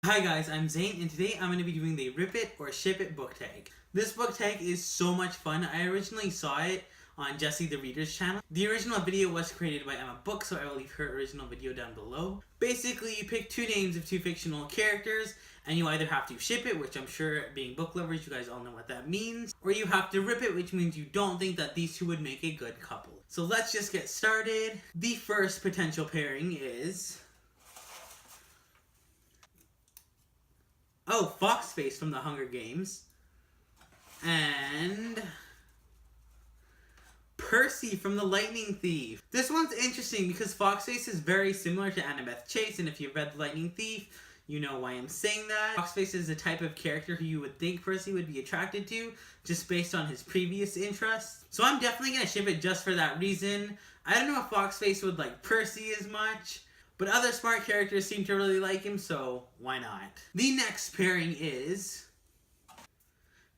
Hi guys, I'm Zane, and today I'm going to be doing the Rip It or Ship It book tag. This book tag is so much fun. I originally saw it on Jessie the Reader's channel. The original video was created by Emma Book, so I will leave her original video down below. Basically, you pick two names of two fictional characters, and you either have to ship it, which I'm sure, being book lovers, you guys all know what that means, or you have to rip it, which means you don't think that these two would make a good couple. So let's just get started. The first potential pairing is... Foxface from the Hunger Games. And... Percy from the Lightning Thief. This one's interesting because Foxface is very similar to Annabeth Chase, and if you've read The Lightning Thief, you know why I'm saying that. Foxface is the type of character who you would think Percy would be attracted to, just based on his previous interests. So I'm definitely going to ship it just for that reason. I don't know if Foxface would like Percy as much, but other smart characters seem to really like him, so why not? The next pairing is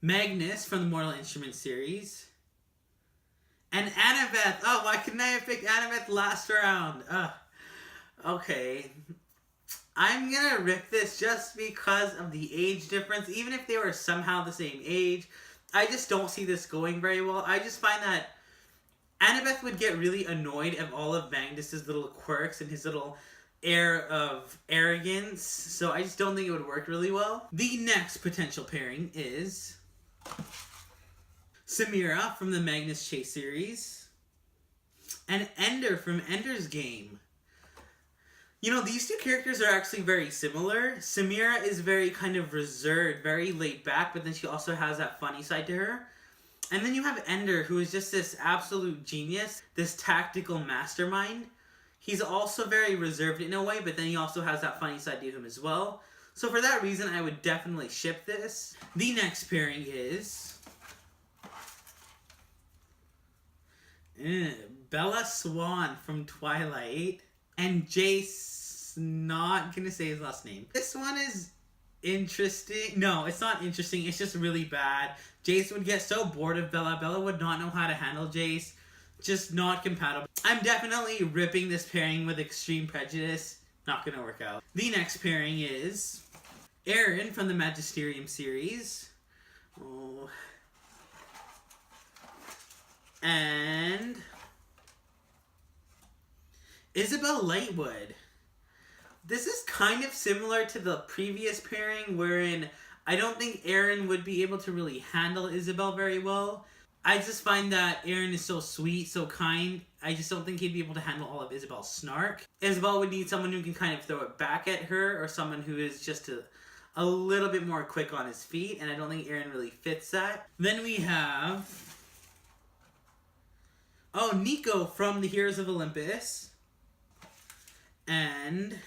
Magnus from the Mortal Instruments series and Annabeth. Oh, why couldn't I have picked Annabeth last round? Okay. I'm gonna rip this just because of the age difference. Even if they were somehow the same age, I just don't see this going very well. I just find that Annabeth would get really annoyed of all of Magnus's little quirks and his little air of arrogance, so I just don't think it would work really well. The next potential pairing is Samira from the Magnus Chase series and Ender from Ender's Game. You know, these two characters are actually very similar. Samira is very kind of reserved, very laid back, but then she also has that funny side to her. And then you have Ender, who is just this absolute genius, this tactical mastermind. He's also very reserved in a way, but then he also has that funny side to him as well. So for that reason, I would definitely ship this. The next pairing is Bella Swan from Twilight and Jace, not gonna say his last name. This one is interesting. No, it's not interesting. It's just really bad. Jace would get so bored of Bella. Bella would not know how to handle Jace. Just not compatible. I'm definitely ripping this pairing with extreme prejudice. Not gonna work out. The next pairing is Aaron from the Magisterium series. And Isabel Lightwood. This is kind of similar to the previous pairing, wherein I don't think Aaron would be able to really handle Isabel very well. I just find that Aaron is so sweet, so kind. I just don't think he'd be able to handle all of Isabel's snark. Isabel would need someone who can kind of throw it back at her, or someone who is just a little bit more quick on his feet, and I don't think Aaron really fits that. Then we have Miko from the Heroes of Olympus. And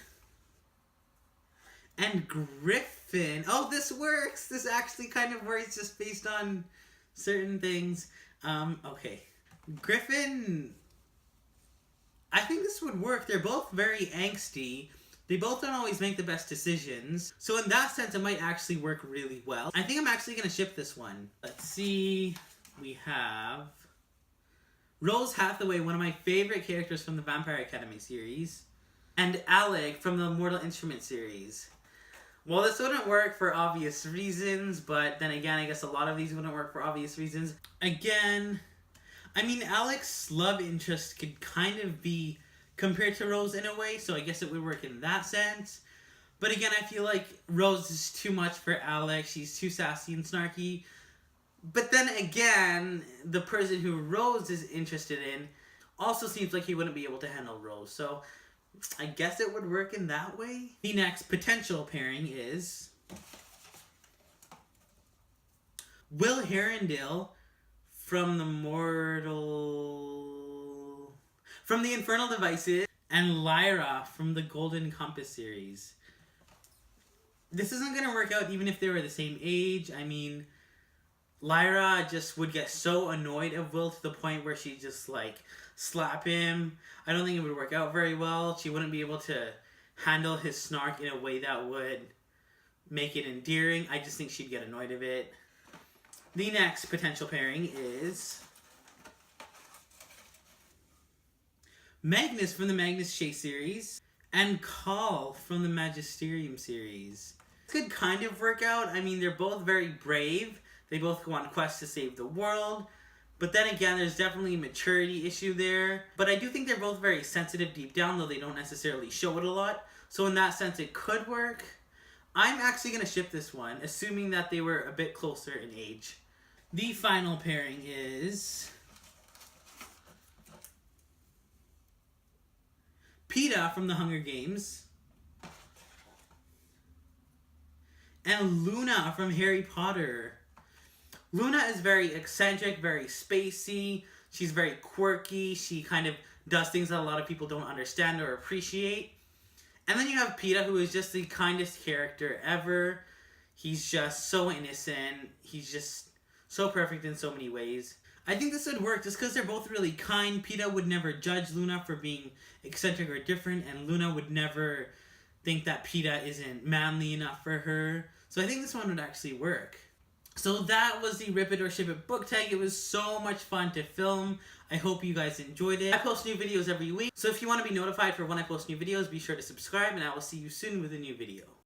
Griffin. Oh, this works! This actually kind of works just based on certain things. Okay. Griffin, I think this would work. They're both very angsty. They both don't always make the best decisions. So in that sense, it might actually work really well. I think I'm actually going to ship this one. Let's see. We have Rose Hathaway, one of my favorite characters from the Vampire Academy series, and Alec from the Mortal Instruments series. Well, this wouldn't work for obvious reasons, but then again, I guess a lot of these wouldn't work for obvious reasons. Again, I mean, Alec's love interest could kind of be compared to Rose in a way, so I guess it would work in that sense. But again, I feel like Rose is too much for Alec. She's too sassy and snarky. But then again, the person who Rose is interested in also seems like he wouldn't be able to handle Rose, so I guess it would work in that way. The next potential pairing is Will Herondale from the Infernal Devices and Lyra from the Golden Compass series. This isn't going to work out even if they were the same age. I mean, Lyra just would get so annoyed of Will to the point where she'd just, like, slap him. I don't think it would work out very well. She wouldn't be able to handle his snark in a way that would make it endearing. I just think she'd get annoyed of it. The next potential pairing is Magnus from the Magnus Chase series and Call from the Magisterium series. could kind of work out. I mean, they're both very brave. They both go on quests to save the world. But then again, there's definitely a maturity issue there. But I do think they're both very sensitive deep down, though they don't necessarily show it a lot. So in that sense, it could work. I'm actually going to ship this one, assuming that they were a bit closer in age. The final pairing is Peeta from the Hunger Games and Luna from Harry Potter. Luna is very eccentric, very spacey. She's very quirky. She kind of does things that a lot of people don't understand or appreciate. And then you have Peeta, who is just the kindest character ever. He's just so innocent. He's just so perfect in so many ways. I think this would work just because they're both really kind. Peeta would never judge Luna for being eccentric or different, and Luna would never think that Peeta isn't manly enough for her. So I think this one would actually work. So that was the Rip It or Ship It book tag. It was so much fun to film. I hope you guys enjoyed it. I post new videos every week, so if you want to be notified for when I post new videos, be sure to subscribe, and I will see you soon with a new video.